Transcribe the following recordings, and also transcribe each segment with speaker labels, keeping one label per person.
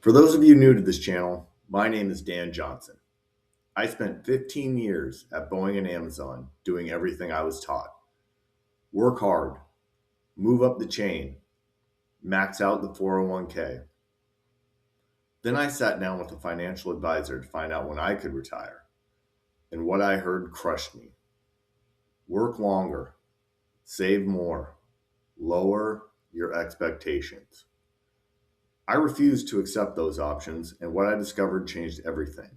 Speaker 1: For those of you new to this channel, my name is Dan Johnson. I spent 15 years at Boeing and Amazon doing everything I was taught. Work hard, move up the chain, max out the 401k. Then I sat down with a financial advisor to find out when I could retire. And what I heard crushed me. Work longer, save more, lower your expectations. I refused to accept those options, and what I discovered changed everything.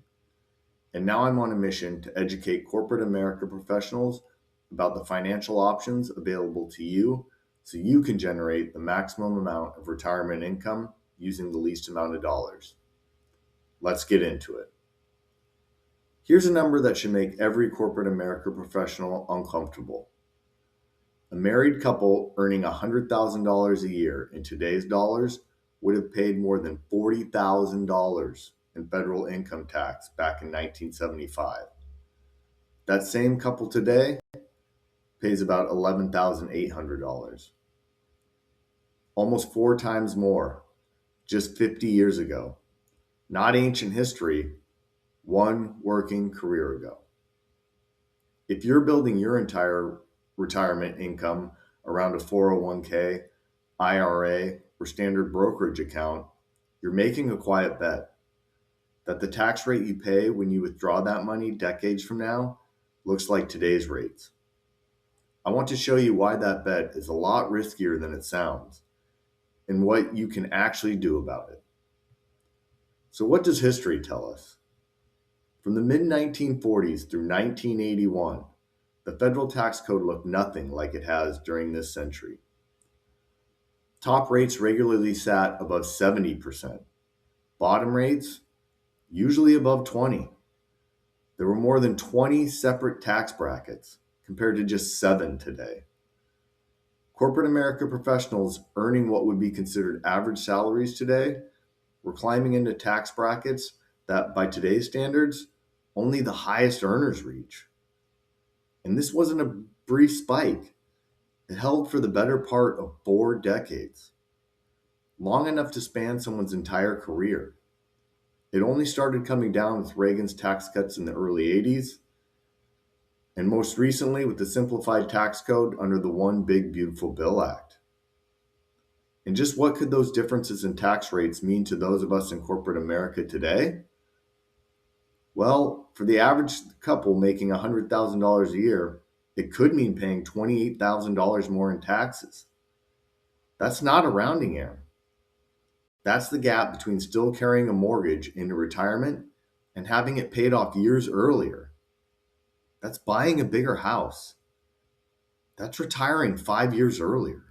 Speaker 1: And now I'm on a mission to educate corporate America professionals about the financial options available to you so you can generate the maximum amount of retirement income using the least amount of dollars. Let's get into it. Here's a number that should make every corporate America professional uncomfortable. A married couple earning $100,000 a year in today's dollars would have paid more than $40,000 in federal income tax back in 1975. That same couple today pays about $11,800. Almost 4 times more just 50 years ago. Not ancient history, one working career ago. If you're building your entire retirement income around a 401k, IRA, or standard brokerage account, you're making a quiet bet that the tax rate you pay when you withdraw that money decades from now looks like today's rates. I want to show you why that bet is a lot riskier than it sounds and what you can actually do about it. So what does history tell us? From the mid-1940s through 1981, the federal tax code looked nothing like it has during this century. Top rates regularly sat above 70%. Bottom rates, usually above 20. There were more than 20 separate tax brackets compared to just 7 today. Corporate America professionals earning what would be considered average salaries today were climbing into tax brackets that, by today's standards, only the highest earners reach. And this wasn't a brief spike. It held for the better part of 4 decades, long enough to span someone's entire career. It only started coming down with Reagan's tax cuts in the early 80s, and most recently with the simplified tax code under the One Big Beautiful Bill Act. And just what could those differences in tax rates mean to those of us in corporate America today? Well, for the average couple making $100,000 a year, it could mean paying $28,000 more in taxes. That's not a rounding error. That's the gap between still carrying a mortgage into retirement and having it paid off years earlier. That's buying a bigger house. That's retiring 5 years earlier.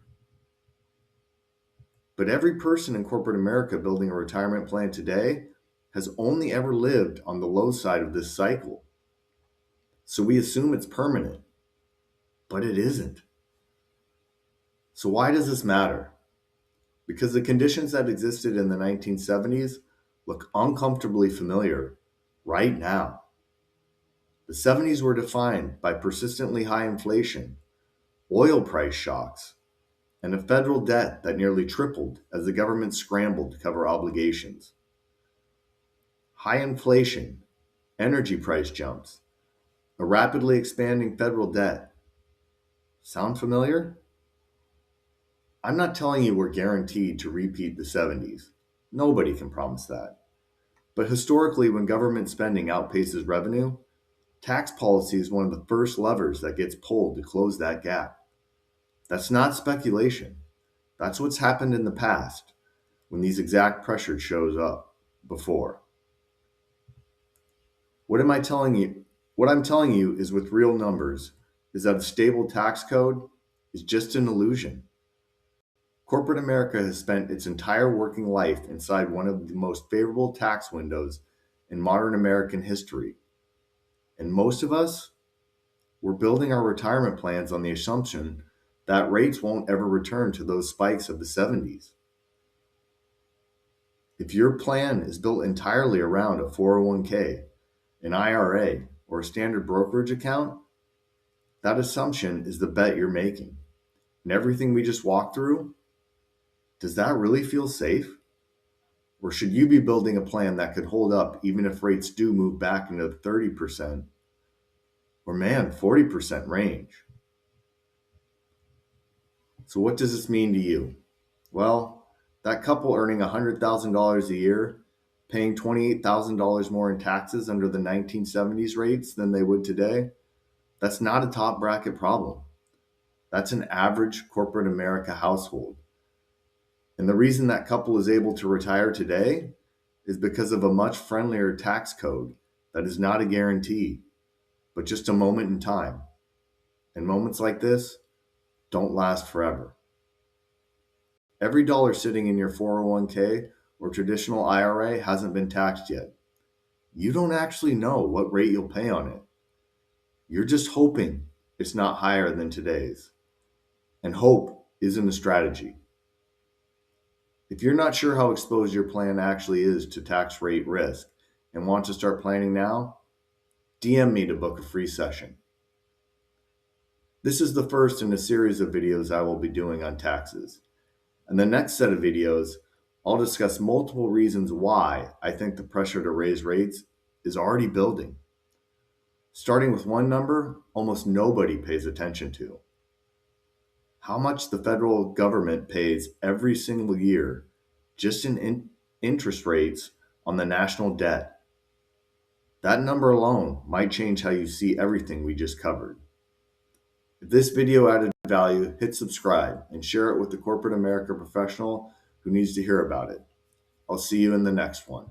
Speaker 1: But every person in corporate America building a retirement plan today has only ever lived on the low side of this cycle. So we assume it's permanent, but it isn't. So why does this matter? Because the conditions that existed in the 1970s look uncomfortably familiar right now. The 70s were defined by persistently high inflation, oil price shocks, and a federal debt that nearly tripled as the government scrambled to cover obligations. High inflation, energy price jumps, a rapidly expanding federal debt. Sound familiar? I'm not telling you we're guaranteed to repeat the 70s. Nobody can promise that. But historically, when government spending outpaces revenue, tax policy is one of the first levers that gets pulled to close that gap. That's not speculation. That's what's happened in the past when these exact pressures shows up before. What am I telling you? What I'm telling you is with real numbers is that a stable tax code is just an illusion. Corporate America has spent its entire working life inside one of the most favorable tax windows in modern American history. And most of us, we're building our retirement plans on the assumption that rates won't ever return to those spikes of the 70s. If your plan is built entirely around a 401k, an IRA, or a standard brokerage account, that assumption is the bet you're making. And everything we just walked through, does that really feel safe? Or should you be building a plan that could hold up even if rates do move back into the 30% or, man, 40% range? So, what does this mean to you? Well, that couple earning $100,000 a year, paying $28,000 more in taxes under the 1970s rates than they would today, that's not a top bracket problem. That's an average corporate America household. And the reason that couple is able to retire today is because of a much friendlier tax code that is not a guarantee, but just a moment in time. And moments like this don't last forever. Every dollar sitting in your 401k or traditional IRA hasn't been taxed yet. You don't actually know what rate you'll pay on it. You're just hoping it's not higher than today's. And hope isn't a strategy. If you're not sure how exposed your plan actually is to tax rate risk and want to start planning now, DM me to book a free session. This is the first in a series of videos I will be doing on taxes. In the next set of videos, I'll discuss multiple reasons why I think the pressure to raise rates is already building. Starting with one number almost nobody pays attention to: how much the federal government pays every single year just in interest rates on the national debt. That number alone might change how you see everything we just covered. If this video added value, hit subscribe and share it with the corporate America professional who needs to hear about it. I'll see you in the next one.